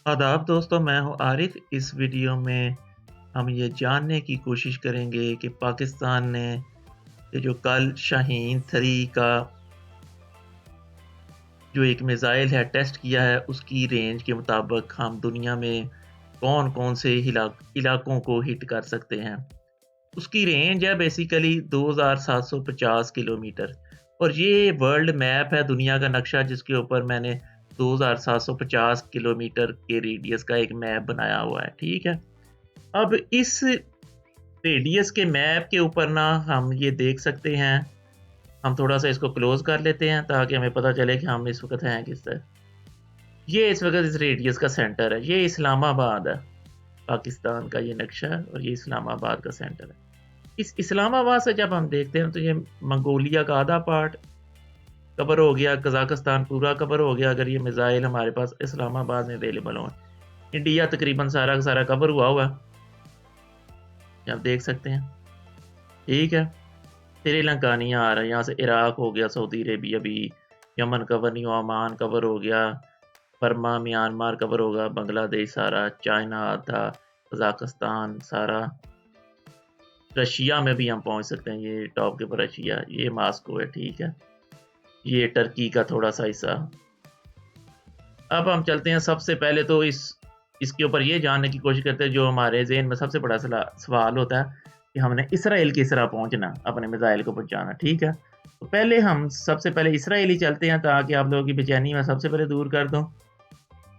आदाब दोस्तों, मैं हूँ आरिफ। इस वीडियो में हम ये जानने की कोशिश करेंगे कि पाकिस्तान ने ये जो कल शाहीन 3 का जो एक मिसाइल है टेस्ट किया है, उसकी रेंज के मुताबिक हम दुनिया में कौन-कौन से इलाकों को हिट कर सकते हैं। उसकी रेंज है बेसिकली 2750 किलोमीटर और ये वर्ल्ड मैप है, दुनिया का नक्शा जिसके ऊपर मैंने 2750 किलोमीटर के रेडियस का एक मैप बनाया हुआ है, ठीक है? अब इस रेडियस के मैप के ऊपर ना हम ये देख सकते हैं, हम थोड़ा-सा इसको क्लोज़ कर लेते हैं ताकि हमें पता चले कि हम इस वक़्त हैं किस तरह। ये इस वक़्त इस रेडियस का सेंटर है, ये इस्लामाबाद है, पाकिस्तान का ये नक्शा है और ये इस्लामाबाद का सेंटर है। इस इस्लामाबाद से जब हम देखते हैं तो ये मंगोलिया का आधा पार्ट कवर हो गया, कज़ाकिस्तान पूरा कवर हो गया अगर ये मिसाइल हमारे पास इस्लामाबाद में अवेलेबल हों। इंडिया तकरीबन सारा का सारा कवर हुआ हुआ है, आप देख सकते हैं, ठीक है। श्रीलंका नहीं आ रहा, यहाँ से इराक हो गया, सऊदी अरेबिया भी, यमन कवर नहीं हुआ, ओमान कवर हो गया, बर्मा, म्यांमार कवर होगा, बांग्लादेश सारा, चाइना आधा, कज़ाकिस्तान सारा, रशिया में भी हम पहुँच सकते हैं, ये टॉप के ऊपर रशिया, ये मॉस्को है, ठीक है। ये टर्की का थोड़ा-सा हिस्सा। अब हम चलते हैं सबसे पहले तो इसके ऊपर ये जानने की कोशिश करते हैं जो हमारे ज़हन में सबसे बड़ा सवाल होता है कि हमने इसराइल किस तरह पहुँचना, अपने मिसाइल को पहुँचाना, ठीक है? तो पहले हम सबसे पहले इसराइल ही चलते हैं ताकि आप लोगों की बेचैनी मैं सबसे पहले दूर कर दूँ।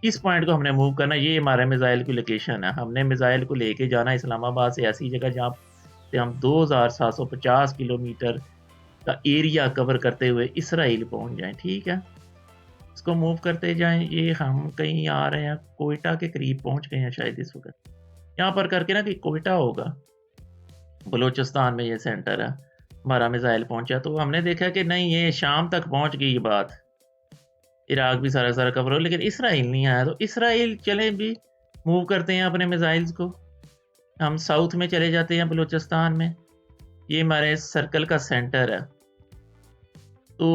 इस पॉइंट को हमने मूव करना, ये हमारे मिसाइल की लोकेशन है। हमने मिसाइल को लेके जाना इस्लामाबाद से ऐसी जगह जहाँ से हम 2750 किलोमीटर का एरिया कवर करते हुए इसराइल पहुँच जाएँ, ठीक है? इसको मूव करते जाएँ, ये हम कहीं आ रहे हैं, कोयटा के करीब पहुँच गए हैं शायद इस वक़्त। यहाँ पर करके ना कि कोयटा होगा, बलूचिस्तान में ये सेंटर है, हमारा मिसाइल पहुँचा तो हमने देखा कि नहीं ये शाम तक पहुँच गई ये बात। इराक भी सारा का सारा कवर हो लेकिन इसराइल नहीं आया, तो इसराइल चलें भी मूव करते हैं अपने मिसाइल्स को। हम साउथ में चले जाते हैं बलूचिस्तान में, ये हमारे सर्कल का सेंटर है। तो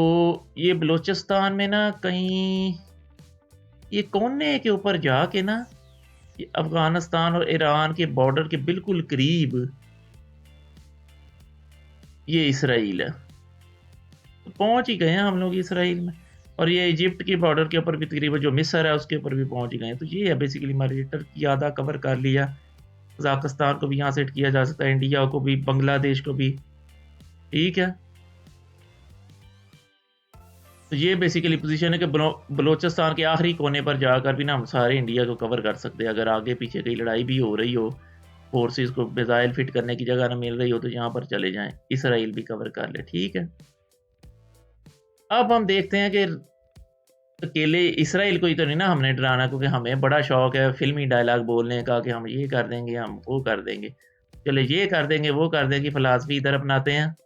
ये बलूचिस्तान में ना कहीं ये कोने के ऊपर जाके ना ये अफ़गानिस्तान और ईरान के बॉर्डर के बिल्कुल करीब ये इसराइल है। तो पहुँच ही गए हैं हम लोग इसराइल में और ये इजिप्ट के बॉर्डर के ऊपर भी तकरीबन जो मिस्र है उसके ऊपर भी पहुँच ही गए हैं। तो ये है बेसिकली हमारी टर्की आधा कवर कर लिया, कज़ाकिस्तान को भी यहाँ से हिट किया जा सकता है, इंडिया को भी, बांग्लादेश को भी, ठीक है। तो ये बेसिकली पोजीशन है कि बलूचिस्तान के आखिरी कोने पर जाकर भी ना हम सारे इंडिया को कवर कर सकते हैं। अगर आगे पीछे कहीं लड़ाई भी हो रही हो, फोर्सेस को मिसाइल फिट करने की जगह ना मिल रही हो तो यहाँ पर चले जाएं, इसराइल भी कवर कर ले, ठीक है। अब हम देखते हैं कि अकेले इसराइल को ही तो नहीं ना हमने डराना, क्योंकि हमें बड़ा शौक है फिल्मी डायलॉग बोलने का कि हम ये कर देंगे, हम वो कर देंगे, चले ये कर देंगे, वो कर देंगे, फिलासफी इधर अपनाते हैं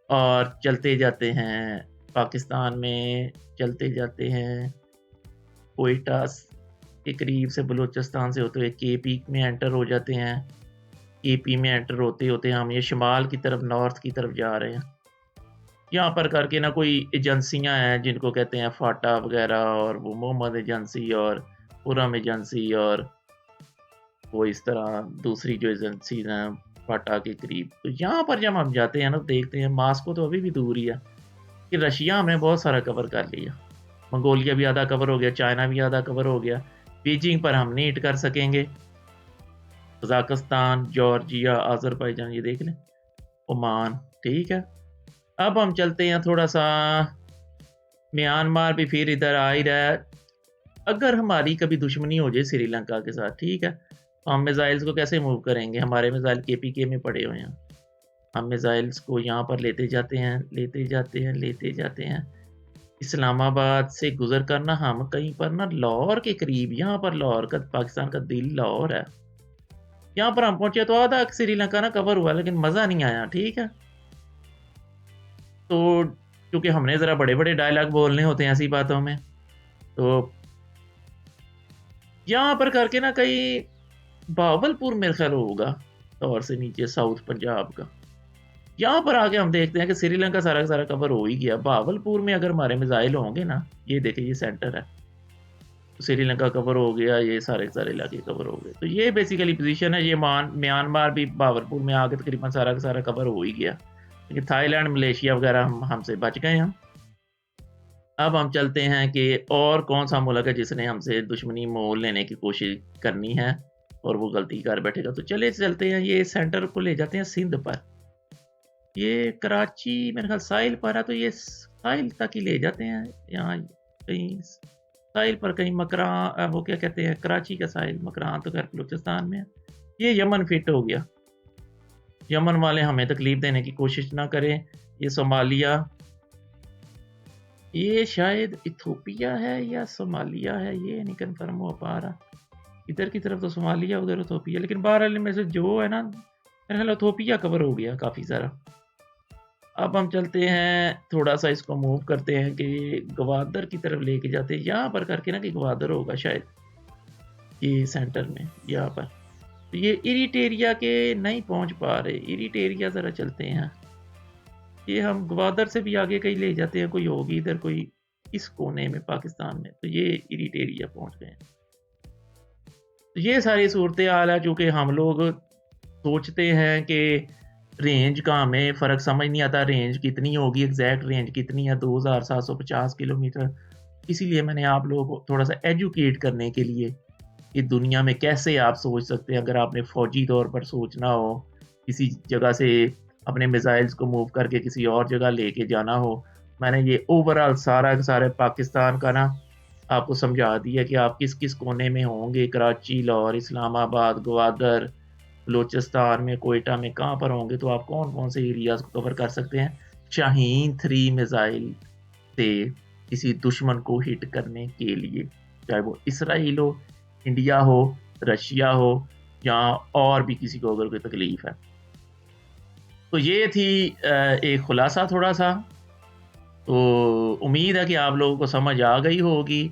और चलते जाते हैं पाकिस्तान में, चलते जाते हैं कोयटा के करीब से बलूचिस्तान से होते हुए केपी में एंटर हो जाते हैं। केपी में एंटर होते होते हम ये शुमाल की तरफ, नॉर्थ की तरफ जा रहे हैं। यहाँ पर करके ना कोई एजेंसियाँ हैं जिनको कहते हैं फाटा वगैरह, और वो मोहम्मद एजेंसी और खुरम एजेंसी और वो इस तरह दूसरी जो एजेंसीज हैं फाटा के करीब। तो यहाँ पर जब हम जाते हैं ना देखते हैं मास्को तो अभी भी दूर ही है कि रशिया हमने बहुत सारा कवर कर लिया, मंगोलिया भी आधा कवर हो गया, चाइना भी आधा कवर हो गया, बीजिंग पर हम नहीं हिट कर सकेंगे, कजाकिस्तान, जॉर्जिया, अज़रबैजान ये देख लें, ओमान, ठीक है। अब हम चलते हैं थोड़ा-सा म्यांमार भी फिर इधर आ ही रहा है। अगर हमारी कभी दुश्मनी हो जाए श्रीलंका के साथ, ठीक है, तो हम मिसाइल्स को कैसे मूव करेंगे? हमारे मिसाइल केपीके में पड़े हुए हैं। हम मिसाइल्स को यहाँ पर लेते जाते हैं, लेते जाते हैं, लेते जाते हैं। इस्लामाबाद से गुज़र कर ना हम कहीं पर ना लाहौर के करीब, यहाँ पर लाहौर का, पाकिस्तान का दिल लाहौर है। यहाँ पर हम पहुँचे तो आधा श्रीलंका ना कवर हुआ लेकिन मज़ा नहीं आया, ठीक है। तो क्योंकि हमने ज़रा बड़े-बड़े डायलॉग बोलने होते हैं ऐसी बातों में, तो यहाँ पर करके ना कहीं बहावलपुर मेरे ख़्याल होगा लाहौर से नीचे साउथ पंजाब का। यहाँ पर आके हम देखते हैं कि श्रीलंका सारा का सारा कवर हो ही गया। बहावलपुर में अगर हमारे मिसाइल होंगे ना, ये देखिए ये सेंटर है, श्रीलंका कवर हो गया, ये सारे के सारे इलाके कवर हो गए। तो ये बेसिकली पोजीशन है। ये म्यांमार भी भावलपुर में आके तकरीबन सारा का सारा कवर हो ही गया, लेकिन थाईलैंड, मलेशिया वगैरह हमसे बच गए हम। अब हम चलते हैं कि और कौन-सा मुल्क है जिसने हमसे दुश्मनी मोल लेने की कोशिश करनी है और वो गलती कर बैठेगा। तो चलिए चलते हैं, ये सेंटर को ले जाते हैं सिंध पर। ये कराची मेरे ख्याल साहिल पर है, तो ये साहिल तक ही ले जाते हैं। यहाँ कहीं साहिल पर, कहीं मकरान, वो क्या कहते हैं, कराची का साहिल, मकरान तो खैर बलूचिस्तान में है। ये यमन फिट हो गया। यमन वाले हमें तकलीफ देने की कोशिश ना करें। ये सोमालिया, ये शायद इथोपिया है या सोमालिया है, ये नहीं कंफर्म हो पा रहा। इधर की तरफ तो सोमालिया, उधर इथोपिया, लेकिन बहरहाल में से जो है ना, मेरे ख्याल इथोपिया कवर हो गया काफ़ी सारा। अब हम चलते हैं, थोड़ा सा इसको मूव करते हैं कि गवादर की तरफ लेके जाते हैं, यहाँ पर करके ना, कि गवादर होगा शायद ये सेंटर में, यहाँ पर। तो ये इरिटेरिया के नहीं पहुँच पा रहे, इरिटेरिया ज़रा चलते हैं। ये हम गवादर से भी आगे कहीं ले जाते हैं, कोई होगी इधर, कोई इस कोने में पाकिस्तान में। तो ये इरिटेरिया पहुँच गए हैं। तो ये सारी सूरत हाल है। चूँकि हम लोग सोचते हैं कि रेंज का हमें फ़र्क समझ नहीं आता, रेंज कितनी होगी, एग्जैक्ट रेंज कितनी है, 2750 किलोमीटर। इसीलिए मैंने आप लोगों को थोड़ा सा एजुकेट करने के लिए कि दुनिया में कैसे आप सोच सकते हैं। अगर आपने फ़ौजी तौर पर सोचना हो, किसी जगह से अपने मिसाइल्स को मूव करके किसी और जगह लेके जाना हो, मैंने ये ओवरऑल सारा का सारा पाकिस्तान का ना आपको समझा दिया कि आप किस किस कोने में होंगे। कराची, लाहौर, इस्लामाबाद, ग्वादर, बलूचिस्तान में, कोयटा में कहाँ पर होंगे, तो आप कौन-कौन से एरियाज़ को कवर कर सकते हैं शाहीन 3 मिसाइल से किसी दुश्मन को हिट करने के लिए, चाहे वो इसराइल हो, इंडिया हो, रशिया हो, या और भी किसी को अगर कोई तकलीफ है। तो ये थी एक खुलासा थोड़ा सा। तो उम्मीद है कि आप लोगों को समझ आ गई होगी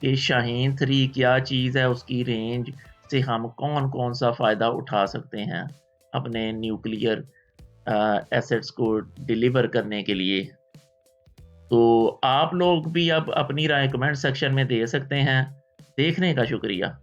कि शाहीन 3 क्या चीज़ है, उसकी रेंज से हम कौन-कौन सा फ़ायदा उठा सकते हैं अपने न्यूक्लियर एसेट्स को डिलीवर करने के लिए। तो आप लोग भी अब अपनी राय कमेंट सेक्शन में दे सकते हैं। देखने का शुक्रिया।